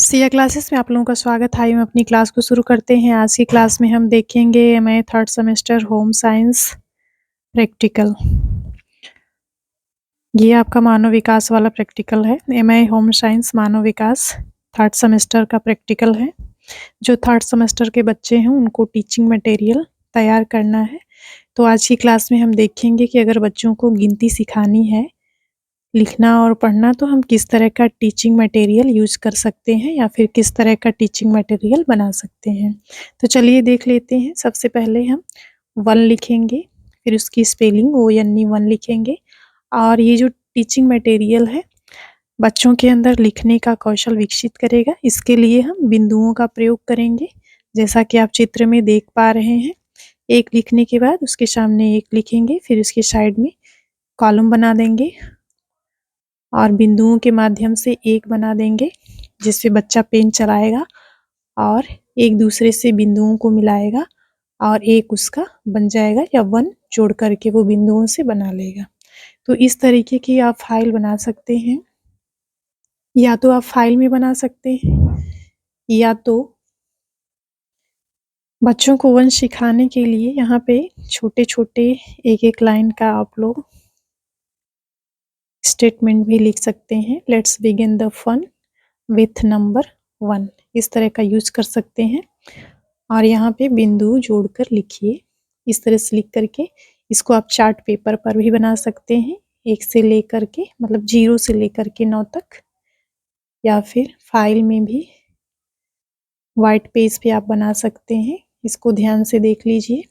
Siya classes में आप लोगों का स्वागत है। आइए हम अपनी क्लास को शुरू करते हैं। आज की क्लास में हम देखेंगे MA third semester home science practical. ये आपका मानव विकास वाला प्रैक्टिकल है। एमए होम साइंस मानव विकास थर्ड सेमेस्टर का प्रैक्टिकल है। जो थर्ड सेमेस्टर के बच्चे हैं उनको टीचिंग मटेरियल तैयार करना है। तो आज की क्लास में हम देखेंगे कि अगर बच्चों को गिनती सिखानी है, लिखना और पढ़ना, तो हम किस तरह का टीचिंग मटेरियल यूज़ कर सकते हैं या फिर किस तरह का टीचिंग मटेरियल बना सकते हैं। तो चलिए देख लेते हैं। सबसे पहले हम 1 लिखेंगे, फिर उसकी स्पेलिंग ONE 1 लिखेंगे। और ये जो टीचिंग मटेरियल है बच्चों के अंदर लिखने का कौशल विकसित करेगा। इसके लिए हम बिंदुओं का प्रयोग करेंगे, जैसा कि आप चित्र में देख पा रहे हैं। एक लिखने के बाद उसके सामने एक लिखेंगे, फिर उसके साइड में कॉलम बना देंगे और बिंदुओं के माध्यम से एक बना देंगे, जिससे बच्चा पेन चलाएगा और एक दूसरे से बिंदुओं को मिलाएगा और एक उसका बन जाएगा या 1 जोड़ करके वो बिंदुओं से बना लेगा। तो इस तरीके की आप फाइल बना सकते हैं। या तो आप फाइल में बना सकते हैं, या तो बच्चों को 1 सिखाने के लिए यहाँ पे छोटे-छोटे एक-एक लाइन का आप लोग स्टेटमेंट भी लिख सकते हैं। Let's begin the fun with number 1, इस तरह का यूज कर सकते हैं। और यहाँ पे बिंदु जोड़कर लिखिए। इस तरह से लिख करके इसको आप चार्ट पेपर पर भी बना सकते हैं, 1 से लेकर के मतलब 0 से लेकर के 9 तक, या फिर फाइल में भी व्हाइट पेज पे आप बना सकते हैं। इसको ध्यान से देख लीजिए।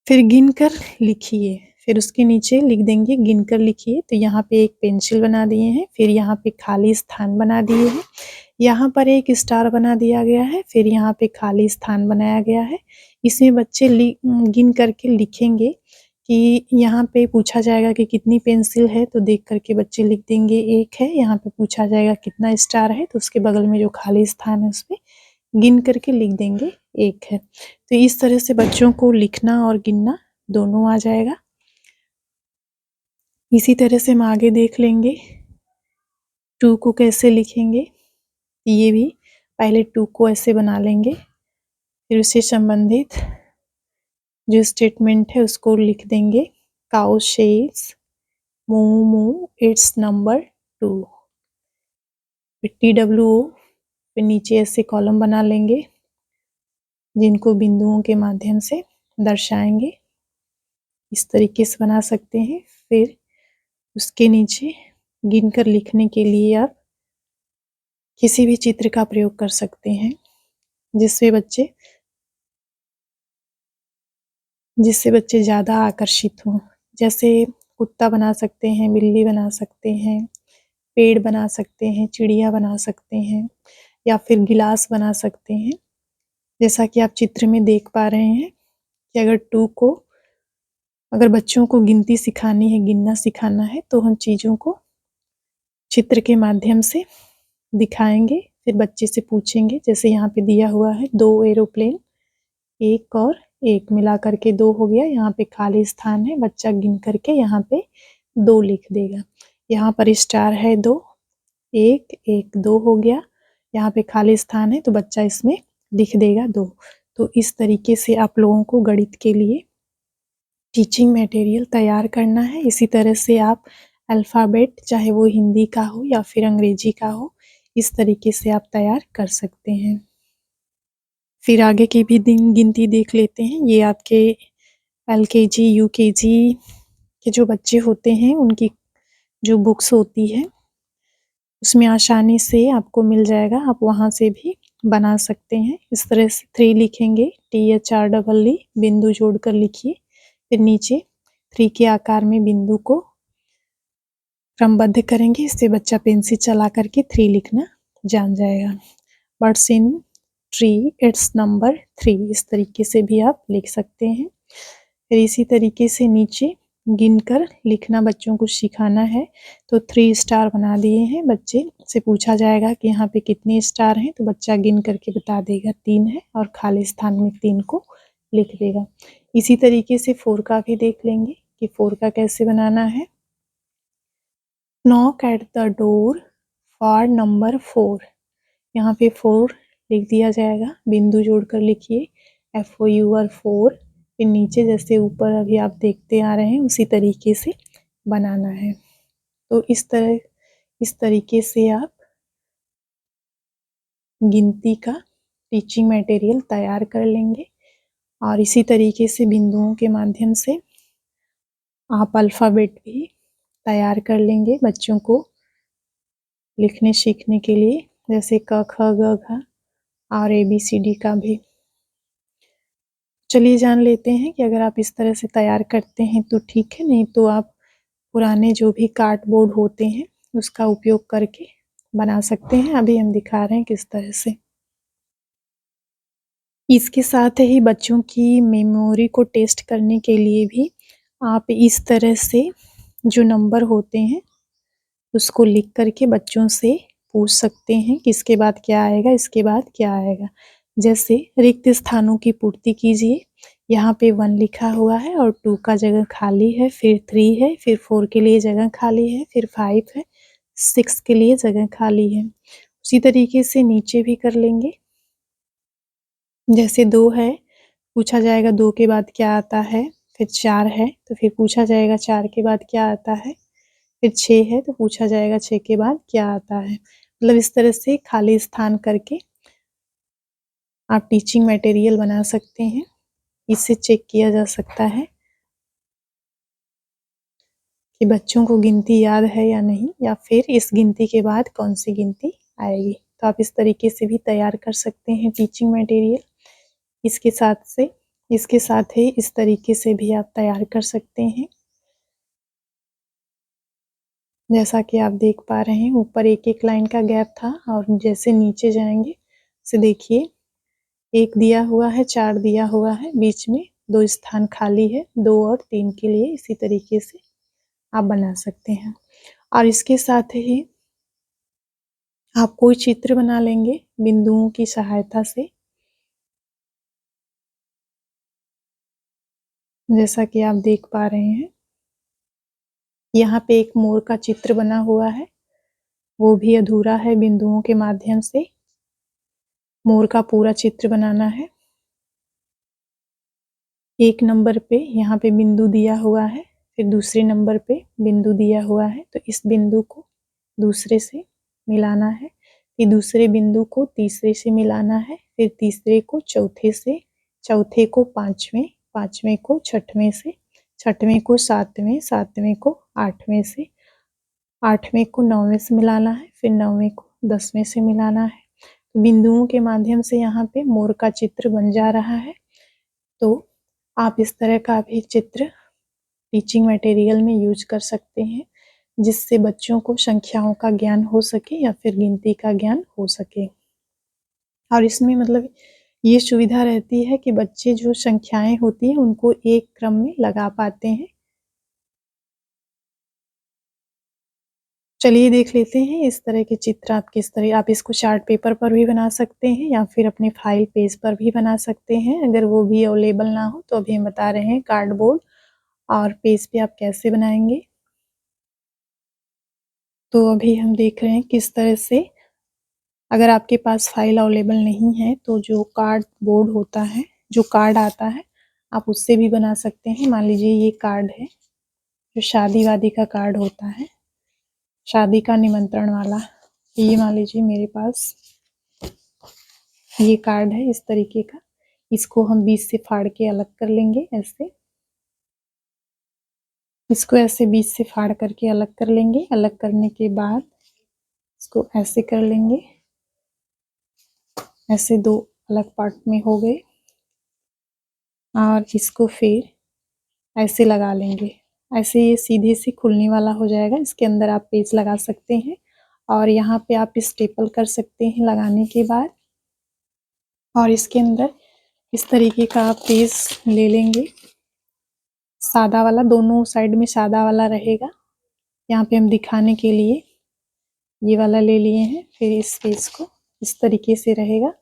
फिर गिनकर लिखिए, फिर उसके नीचे लिख देंगे गिनकर लिखिए। तो यहाँ पे एक पेंसिल बना दिए हैं, फिर यहाँ पे खाली स्थान बना दिए हैं, यहाँ पर एक स्टार बना दिया गया है, फिर यहाँ पे खाली स्थान बनाया गया है। इसमें बच्चे गिन करके लिखेंगे कि यहाँ पे पूछा जाएगा कि कितनी पेंसिल है, तो देख करके बच्चे लिख देंगे 1 है। यहाँ पे पूछा जाएगा कितना स्टार है, तो उसके बगल में जो खाली स्थान है उस पे गिन करके लिख देंगे 1 है। तो इस तरह से बच्चों को लिखना और गिनना दोनों आ जाएगा। इसी तरह से हम आगे देख लेंगे 2 को कैसे लिखेंगे। ये भी पहले 2 को ऐसे बना लेंगे, फिर उससे संबंधित जो स्टेटमेंट है उसको लिख देंगे। काउ सेज मू मू इट्स नंबर 2। फिर TWO, फिर नीचे ऐसे कॉलम बना लेंगे जिनको बिंदुओं के माध्यम से दर्शाएंगे। इस तरीके से बना सकते हैं। फिर उसके नीचे गिनकर लिखने के लिए आप किसी भी चित्र का प्रयोग कर सकते हैं, जिससे बच्चे ज़्यादा आकर्षित हों। जैसे कुत्ता बना सकते हैं, बिल्ली बना सकते हैं, पेड़ बना सकते हैं, चिड़िया बना सकते हैं, या फिर गिलास बना सकते हैं। जैसा कि आप चित्र में देख पा रहे हैं कि अगर बच्चों को गिनती सिखानी है, गिनना सिखाना है, तो हम चीज़ों को चित्र के माध्यम से दिखाएंगे। फिर बच्चे से पूछेंगे, जैसे यहाँ पे दिया हुआ है 2 एरोप्लेन, 1 और 1 मिला करके 2 हो गया। यहाँ पे खाली स्थान है, बच्चा गिन करके यहाँ पे 2 लिख देगा। यहाँ पर स्टार है 2, 1 1 2 हो गया। यहाँ पे खाली स्थान है तो बच्चा इसमें लिख देगा 2। तो इस तरीके से आप लोगों को गणित के लिए टीचिंग मटेरियल तैयार करना है। इसी तरह से आप अल्फ़ाबेट, चाहे वो हिंदी का हो या फिर अंग्रेजी का हो, इस तरीके से आप तैयार कर सकते हैं। फिर आगे की भी गिनती देख लेते हैं। ये आपके LKG UKG के जो बच्चे होते हैं उनकी जो बुक्स होती है उसमें आसानी से आपको मिल जाएगा, आप वहाँ से भी बना सकते हैं। इस तरह से 3 लिखेंगे, THREE, बिंदु जोड़कर लिखिए। फिर नीचे 3 के आकार में बिंदु को क्रमबद्ध करेंगे, इससे बच्चा पेंसिल चला करके 3 लिखना जान जाएगा। Birds in tree it's number 3, इस तरीके से भी आप लिख सकते हैं। फिर इसी तरीके से नीचे गिनकर लिखना बच्चों को सिखाना है, तो 3 स्टार बना दिए हैं। बच्चे से पूछा जाएगा कि यहाँ पे कितने स्टार हैं, तो बच्चा गिन करके बता देगा 3 है और खाली स्थान में 3 को लिख देगा। इसी तरीके से 4 का भी देख लेंगे कि 4 का कैसे बनाना है। Knock at the door for number 4, यहाँ पे 4 लिख दिया जाएगा, बिंदु जोड़कर लिखिए FOUR 4। फिर नीचे जैसे ऊपर अभी आप देखते आ रहे हैं उसी तरीके से बनाना है। तो इस तरीके से आप गिनती का टीचिंग मटेरियल तैयार कर लेंगे और इसी तरीके से बिंदुओं के माध्यम से आप अल्फ़ाबेट भी तैयार कर लेंगे बच्चों को लिखने सीखने के लिए, जैसे क ख ग घ और ABCD का भी। चलिए जान लेते हैं कि अगर आप इस तरह से तैयार करते हैं तो ठीक है, नहीं तो आप पुराने जो भी कार्डबोर्ड होते हैं उसका उपयोग करके बना सकते हैं। अभी हम दिखा रहे हैं किस तरह से। इसके साथ ही बच्चों की मेमोरी को टेस्ट करने के लिए भी आप इस तरह से जो नंबर होते हैं उसको लिख करके बच्चों से पूछ सकते हैं कि इसके बाद क्या आएगा, इसके बाद क्या आएगा। जैसे रिक्त स्थानों की पूर्ति कीजिए, यहाँ पे 1 लिखा हुआ है और 2 का जगह खाली है, फिर 3 है, फिर 4 के लिए जगह खाली है, फिर 5 है, 6 के लिए जगह खाली है। उसी तरीके से नीचे भी कर लेंगे। जैसे 2 है, पूछा जाएगा 2 के बाद क्या आता है, फिर 4 है तो फिर पूछा जाएगा 4 के बाद क्या आता है, फिर 6 है तो पूछा जाएगा 6 के बाद क्या आता है। मतलब इस तरह से खाली स्थान करके आप टीचिंग मटेरियल बना सकते हैं। इससे चेक किया जा सकता है कि बच्चों को गिनती याद है या नहीं, या फिर इस गिनती के बाद कौन सी गिनती आएगी। तो आप इस तरीके से भी तैयार कर सकते हैं टीचिंग मटेरियल। इसके साथ ही इस तरीके से भी आप तैयार कर सकते हैं। जैसा कि आप देख पा रहे हैं ऊपर एक एक लाइन का गैप था और जैसे नीचे जाएंगे से देखिए 1 दिया हुआ है, 4 दिया हुआ है, बीच में 2 स्थान खाली है, 2 और 3 के लिए इसी तरीके से आप बना सकते हैं। और इसके साथ ही आप कोई चित्र बना लेंगे बिंदुओं की सहायता से, जैसा कि आप देख पा रहे हैं यहाँ पे एक मोर का चित्र बना हुआ है, वो भी अधूरा है। बिंदुओं के माध्यम से मोर का पूरा चित्र बनाना है। 1 नंबर पे यहाँ पे बिंदु दिया हुआ है, फिर दूसरे नंबर पे बिंदु दिया हुआ है, तो इस बिंदु को दूसरे से मिलाना है, फिर दूसरे बिंदु को तीसरे से मिलाना है, फिर तीसरे को चौथे से, चौथे को पांचवें, पांचवें को छठवें से, छठवें को सातवें, सातवें को आठवें से, आठवें को नौवें से मिलाना है, फिर नौवें को 10वें से मिलाना है। तो बिंदुओं के माध्यम से यहाँ पे मोर का चित्र बन जा रहा है। तो आप इस तरह का भी चित्र टीचिंग मटेरियल में यूज कर सकते हैं, जिससे बच्चों को संख्याओं का ज्ञान हो सके या फिर गिनती का ज्ञान हो सके। और इसमें मतलब ये सुविधा रहती है कि बच्चे जो संख्याएं होती हैं उनको एक क्रम में लगा पाते हैं। चलिए देख लेते हैं इस तरह के चित्र आप किस तरह, आप इसको चार्ट पेपर पर भी बना सकते हैं या फिर अपने फाइल पेज पर भी बना सकते हैं। अगर वो भी अवेलेबल ना हो तो अभी हम बता रहे हैं कार्डबोर्ड और पेज पे आप कैसे बनाएंगे। तो अभी हम देख रहे हैं किस तरह से, अगर आपके पास फाइल अवेलेबल नहीं है तो जो कार्ड बोर्ड होता है, जो कार्ड आता है, आप उससे भी बना सकते हैं। मान लीजिए ये कार्ड है, जो शादी वादी का कार्ड होता है, शादी का निमंत्रण वाला, ये मान लीजिए मेरे पास ये कार्ड है इस तरीके का। इसको हम बीच से फाड़ के अलग कर लेंगे ऐसे, इसको ऐसे बीच से फाड़ करके अलग कर लेंगे। अलग करने के बाद इसको ऐसे कर लेंगे, ऐसे 2 अलग पार्ट में हो गए और इसको फिर ऐसे लगा लेंगे। ऐसे ये सीधे से खुलने वाला हो जाएगा। इसके अंदर आप पेज लगा सकते हैं और यहाँ पे आप स्टेपल कर सकते हैं लगाने के बाद। और इसके अंदर इस तरीके का आप पेज ले लेंगे, सादा वाला, दोनों साइड में सादा वाला रहेगा। यहाँ पे हम दिखाने के लिए ये वाला ले लिए हैं। फिर इस पेज को इस तरीके से रहेगा,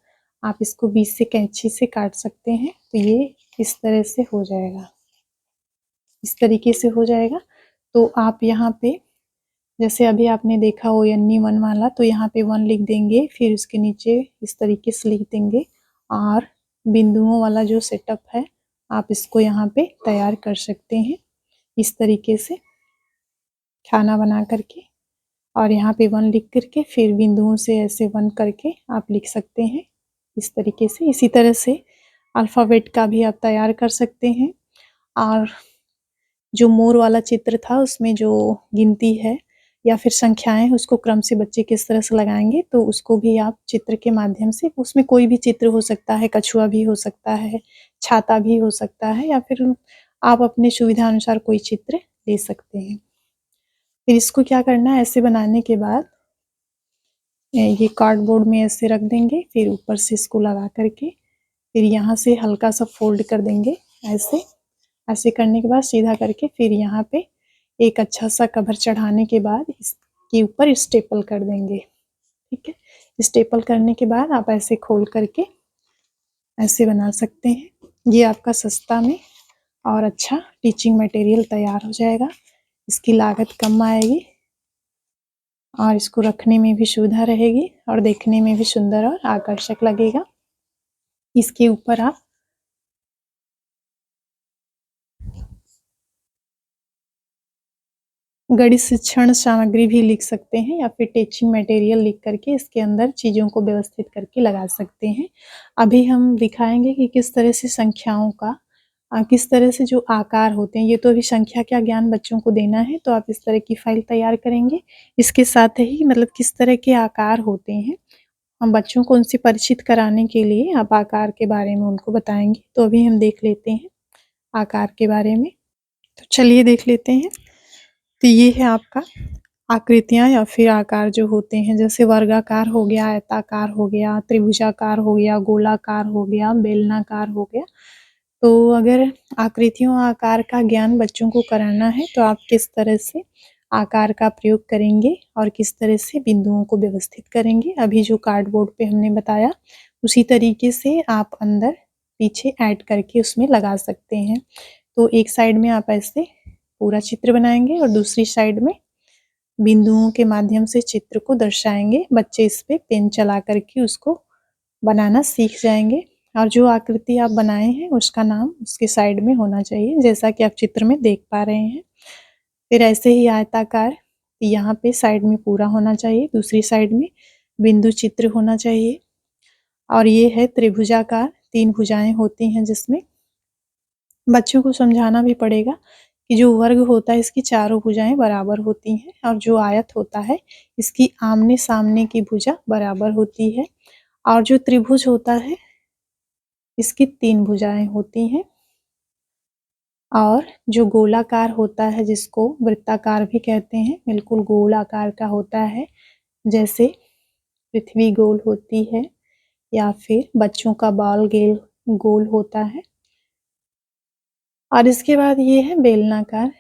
आप इसको बीच से कैंची से काट सकते हैं। तो ये इस तरह से हो जाएगा, इस तरीके से हो जाएगा। तो आप यहाँ पे जैसे अभी आपने देखा ONE1 वाला, तो यहाँ पे 1 लिख देंगे, फिर उसके नीचे इस तरीके से लिख देंगे। और बिंदुओं वाला जो सेटअप है, आप इसको यहाँ पे तैयार कर सकते हैं इस तरीके से खाना बना करके। और यहाँ पे 1 लिख करके फिर बिंदुओं से ऐसे 1 करके आप लिख सकते हैं इस तरीके से। इसी तरह से अल्फ़ाबेट का भी आप तैयार कर सकते हैं। और जो मोर वाला चित्र था, उसमें जो गिनती है या फिर संख्याएं, उसको क्रम से बच्चे किस तरह से लगाएंगे, तो उसको भी आप चित्र के माध्यम से, उसमें कोई भी चित्र हो सकता है, कछुआ भी हो सकता है, छाता भी हो सकता है, या फिर आप अपने सुविधा अनुसार कोई चित्र ले सकते हैं। फिर इसको क्या करना है, ऐसे बनाने के बाद ये कार्डबोर्ड में ऐसे रख देंगे, फिर ऊपर से इसको लगा करके फिर यहाँ से हल्का सा फोल्ड कर देंगे ऐसे। ऐसे करने के बाद सीधा करके फिर यहाँ पे एक अच्छा सा कवर चढ़ाने के बाद इसके ऊपर स्टेपल कर देंगे। ठीक है, स्टेपल करने के बाद आप ऐसे खोल करके ऐसे बना सकते हैं। ये आपका सस्ता में और अच्छा टीचिंग मटेरियल तैयार हो जाएगा। इसकी लागत कम आएगी और इसको रखने में भी सुविधा रहेगी और देखने में भी सुंदर और आकर्षक लगेगा। इसके ऊपर आप गणित शिक्षण सामग्री भी लिख सकते हैं या फिर टीचिंग मटेरियल लिख करके इसके अंदर चीज़ों को व्यवस्थित करके लगा सकते हैं। अभी हम दिखाएंगे कि किस तरह से संख्याओं का किस तरह से जो आकार होते हैं, ये तो अभी संख्या का ज्ञान बच्चों को देना है, तो आप इस तरह की फाइल तैयार करेंगे। इसके साथ ही मतलब किस तरह के आकार होते हैं, हम बच्चों को उनसे परिचित कराने के लिए आप आकार के बारे में उनको बताएंगे। तो अभी हम देख लेते हैं आकार के बारे में। तो चलिए देख लेते हैं। तो ये है आपका आकृतियाँ या फिर आकार जो होते हैं, जैसे वर्गाकार हो गया, आयताकार हो गया, त्रिभुजाकार हो गया, गोलाकार हो गया, बेलनाकार हो गया। तो अगर आकृतियों आकार का ज्ञान बच्चों को कराना है, तो आप किस तरह से आकार का प्रयोग करेंगे और किस तरह से बिंदुओं को व्यवस्थित करेंगे, अभी जो कार्डबोर्ड पे हमने बताया उसी तरीके से आप अंदर पीछे ऐड करके उसमें लगा सकते हैं। तो एक साइड में आप ऐसे पूरा चित्र बनाएंगे और दूसरी साइड में बिंदुओं के माध्यम से चित्र को दर्शाएंगे। बच्चे इस पे पेन चला करके उसको बनाना सीख जाएंगे और जो आकृति आप बनाए हैं उसका नाम उसके साइड में होना चाहिए, जैसा कि आप चित्र में देख पा रहे हैं। फिर ऐसे ही आयताकार यहाँ पे साइड में पूरा होना चाहिए, दूसरी साइड में बिंदु चित्र होना चाहिए। और ये है त्रिभुजाकार, 3 भुजाएं होती हैं, जिसमें बच्चों को समझाना भी पड़ेगा कि जो वर्ग होता है इसकी चारों भुजाएं बराबर होती हैं और जो आयत होता है इसकी आमने सामने की भुजा बराबर होती है और जो त्रिभुज होता है इसकी 3 भुजाएं होती हैं। और जो गोलाकार होता है जिसको वृत्ताकार भी कहते हैं, बिल्कुल गोल आकार का होता है, जैसे पृथ्वी गोल होती है या फिर बच्चों का बाल गोल होता है। और इसके बाद ये है बेलनाकार,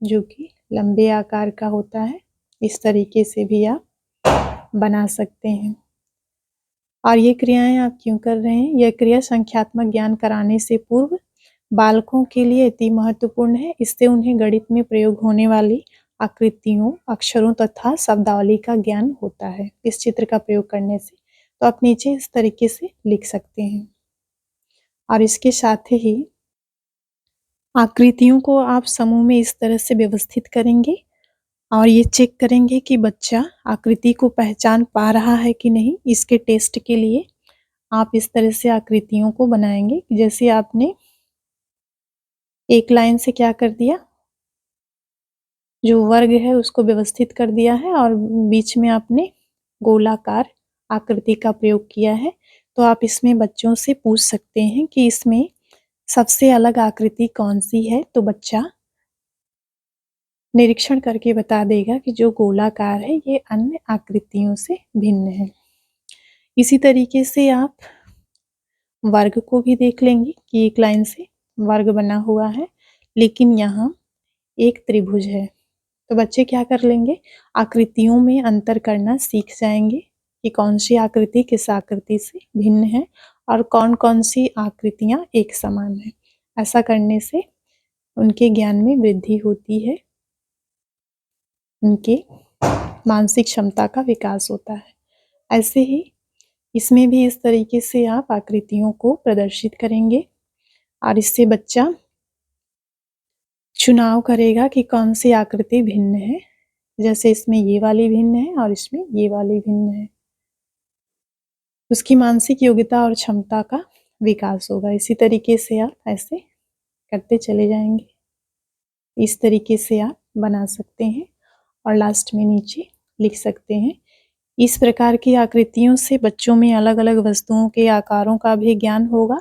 जो कि लंबे आकार का होता है। इस तरीके से भी आप बना सकते हैं। और ये क्रियाएं आप क्यों कर रहे हैं, यह क्रिया संख्यात्मक ज्ञान कराने से पूर्व बालकों के लिए अति महत्वपूर्ण है। इससे उन्हें गणित में प्रयोग होने वाली आकृतियों, अक्षरों तथा शब्दावली का ज्ञान होता है इस चित्र का प्रयोग करने से। तो आप नीचे इस तरीके से लिख सकते हैं। और इसके साथ ही आकृतियों को आप समूह में इस तरह से व्यवस्थित करेंगे और ये चेक करेंगे कि बच्चा आकृति को पहचान पा रहा है कि नहीं। इसके टेस्ट के लिए आप इस तरह से आकृतियों को बनाएंगे, जैसे आपने एक लाइन से क्या कर दिया, जो वर्ग है उसको व्यवस्थित कर दिया है और बीच में आपने गोलाकार आकृति का प्रयोग किया है। तो आप इसमें बच्चों से पूछ सकते हैं कि इसमें सबसे अलग आकृति कौन सी है, तो बच्चा निरीक्षण करके बता देगा कि जो गोलाकार है ये अन्य आकृतियों से भिन्न है। इसी तरीके से आप वर्ग को भी देख लेंगे कि एक लाइन से वर्ग बना हुआ है लेकिन यहाँ एक त्रिभुज है, तो बच्चे क्या कर लेंगे, आकृतियों में अंतर करना सीख जाएंगे कि कौन सी आकृति किस आकृति से भिन्न है और कौन कौन सी आकृतियां एक समान है। ऐसा करने से उनके ज्ञान में वृद्धि होती है, उनके मानसिक क्षमता का विकास होता है। ऐसे ही इसमें भी इस तरीके से आप आकृतियों को प्रदर्शित करेंगे और इससे बच्चा चुनाव करेगा कि कौन सी आकृति भिन्न है। जैसे इसमें ये वाली भिन्न है और इसमें ये वाली भिन्न है। उसकी मानसिक योग्यता और क्षमता का विकास होगा। इसी तरीके से आप ऐसे करते चले जाएंगे। इस तरीके से आप बना सकते हैं और लास्ट में नीचे लिख सकते हैं। इस प्रकार की आकृतियों से बच्चों में अलग अलग वस्तुओं के आकारों का भी ज्ञान होगा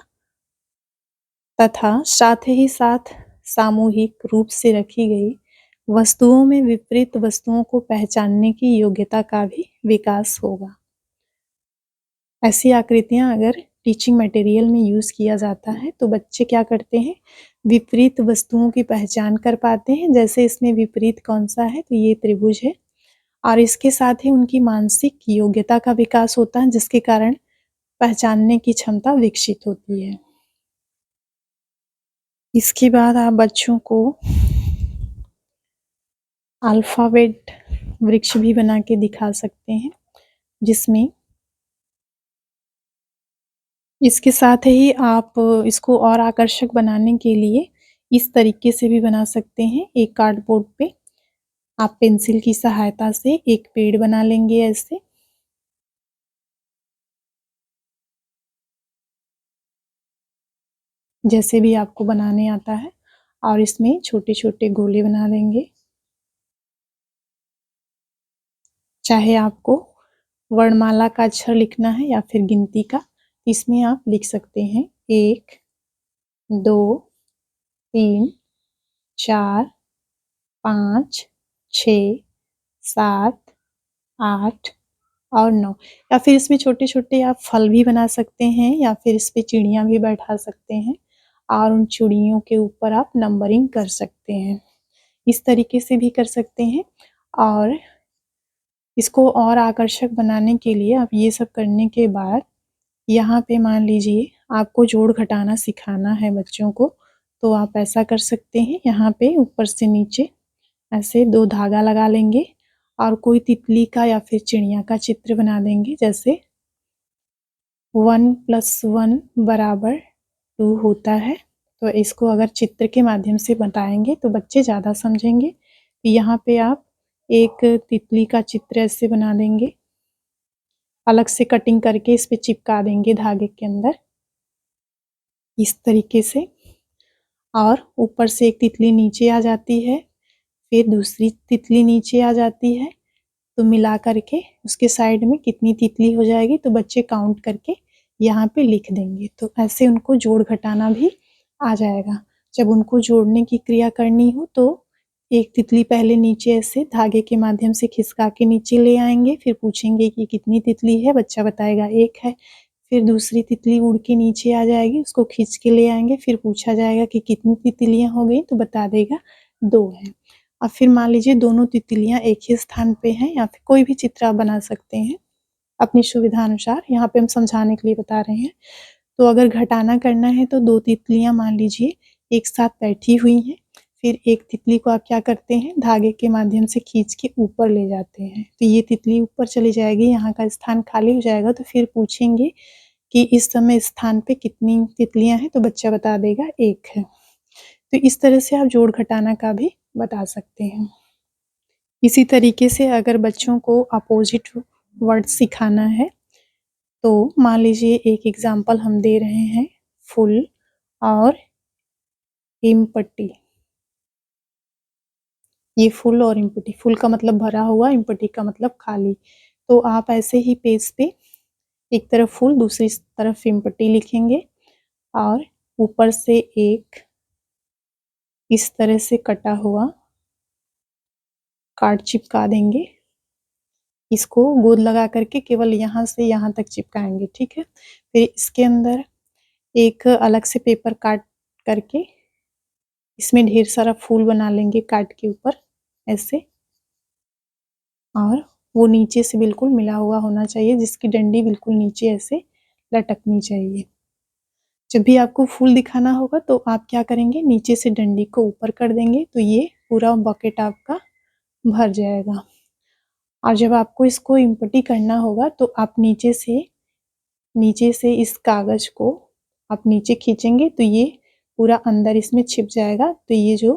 तथा साथ ही साथ सामूहिक रूप से रखी गई वस्तुओं में विपरीत वस्तुओं को पहचानने की योग्यता का भी विकास होगा। ऐसी आकृतियां अगर टीचिंग मटेरियल में यूज किया जाता है तो बच्चे क्या करते हैं, विपरीत वस्तुओं की पहचान कर पाते हैं। जैसे इसमें विपरीत कौन सा है, तो ये त्रिभुज है और इसके साथ ही उनकी मानसिक योग्यता का विकास होता है जिसके कारण पहचानने की क्षमता विकसित होती है। इसके बाद आप बच्चों को अल्फाबेट वृक्ष भी बना के दिखा सकते हैं, जिसमें इसके साथ ही आप इसको और आकर्षक बनाने के लिए इस तरीके से भी बना सकते हैं। एक कार्डबोर्ड पे आप पेंसिल की सहायता से एक पेड़ बना लेंगे ऐसे। जैसे भी आपको बनाने आता है और इसमें छोटे छोटे गोले बना लेंगे। चाहे आपको वर्णमाला का अक्षर लिखना है या फिर गिनती का, इसमें आप लिख सकते हैं 1 2 3 4 5 6 7 8 और 9। या फिर इसमें छोटे छोटे आप फल भी बना सकते हैं या फिर इस पे चिड़ियाँ भी बैठा सकते हैं और उन चिड़ियों के ऊपर आप नंबरिंग कर सकते हैं। इस तरीके से भी कर सकते हैं। और इसको और आकर्षक बनाने के लिए आप ये सब करने के बाद यहाँ पे मान लीजिए आपको जोड़ घटाना सिखाना है बच्चों को, तो आप ऐसा कर सकते हैं। यहाँ पे ऊपर से नीचे ऐसे 2 धागा लगा लेंगे और कोई तितली का या फिर चिड़िया का चित्र बना देंगे। जैसे 1 + 1 = 2 होता है, तो इसको अगर चित्र के माध्यम से बताएंगे तो बच्चे ज़्यादा समझेंगे। तो यहाँ पे आप एक तितली का चित्र ऐसे बना देंगे, अलग से कटिंग करके इस पे चिपका देंगे धागे के अंदर इस तरीके से। और ऊपर से एक तितली नीचे आ जाती है, फिर दूसरी तितली नीचे आ जाती है, तो मिला करके उसके साइड में कितनी तितली हो जाएगी तो बच्चे काउंट करके यहाँ पे लिख देंगे। तो ऐसे उनको जोड़ घटाना भी आ जाएगा। जब उनको जोड़ने की क्रिया करनी हो तो एक तितली पहले नीचे ऐसे धागे के माध्यम से खिसका के नीचे ले आएंगे, फिर पूछेंगे कि कितनी तितली है, बच्चा बताएगा 1 है। फिर दूसरी तितली उड़ के नीचे आ जाएगी, उसको खींच के ले आएंगे, फिर पूछा जाएगा कि कितनी तितलियां हो गई, तो बता देगा 2 है। और फिर मान लीजिए दोनों तितलियां एक ही स्थान पे हैं, या फिर कोई भी चित्र आप बना सकते हैं अपनी सुविधा अनुसार। यहाँ पे हम समझाने के लिए बता रहे हैं। तो अगर घटाना करना है तो 2 तितलियां मान लीजिए एक साथ बैठी हुई हैं, फिर एक तितली को आप क्या करते हैं, धागे के माध्यम से खींच के ऊपर ले जाते हैं, तो ये तितली ऊपर चली जाएगी, यहाँ का स्थान खाली हो जाएगा। तो फिर पूछेंगे कि इस समय स्थान पे कितनी तितलियां हैं, तो बच्चा बता देगा 1 है। तो इस तरह से आप जोड़ घटाना का भी बता सकते हैं। इसी तरीके से अगर बच्चों को अपोजिट वर्ड सिखाना है तो मान लीजिए एक एग्जाम्पल हम दे रहे हैं, फुल और इम्पटी। ये फुल और इम्पटी, फुल का मतलब भरा हुआ, इम्पटी का मतलब खाली। तो आप ऐसे ही पेज पे एक तरफ फुल दूसरी तरफ इम्पटी लिखेंगे और ऊपर से एक इस तरह से कटा हुआ कार्ड चिपका देंगे। इसको गोद लगा करके केवल यहाँ से यहाँ तक चिपकाएंगे, ठीक है। फिर इसके अंदर एक अलग से पेपर काट करके इसमें ढेर सारा फूल बना लेंगे काट के ऊपर ऐसे, और वो नीचे से बिल्कुल मिला हुआ होना चाहिए, जिसकी डंडी बिल्कुल नीचे ऐसे लटकनी चाहिए। जब भी आपको फूल दिखाना होगा तो आप क्या करेंगे, नीचे से डंडी को ऊपर कर देंगे, तो ये पूरा बकेट आपका भर जाएगा। और जब आपको इसको इम्पटी करना होगा तो आप नीचे से इस कागज को आप नीचे खींचेंगे तो ये पूरा अंदर इसमें छिप जाएगा, तो ये जो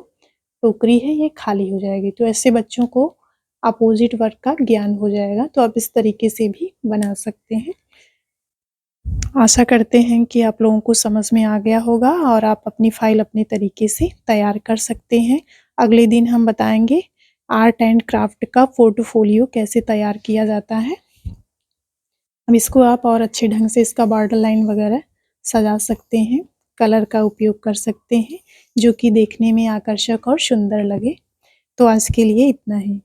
टोकरी है ये खाली हो जाएगी। तो ऐसे बच्चों को अपोजिट वर्क का ज्ञान हो जाएगा। तो आप इस तरीके से भी बना सकते हैं। आशा करते हैं कि आप लोगों को समझ में आ गया होगा और आप अपनी फाइल अपने तरीके से तैयार कर सकते हैं। अगले दिन हम बताएंगे आर्ट एंड क्राफ्ट का पोर्टफोलियो कैसे तैयार किया जाता है। अब इसको आप और अच्छे ढंग से इसका बॉर्डर लाइन वगैरह सजा सकते हैं, कलर का उपयोग कर सकते हैं जो कि देखने में आकर्षक और सुंदर लगे। तो आज के लिए इतना ही।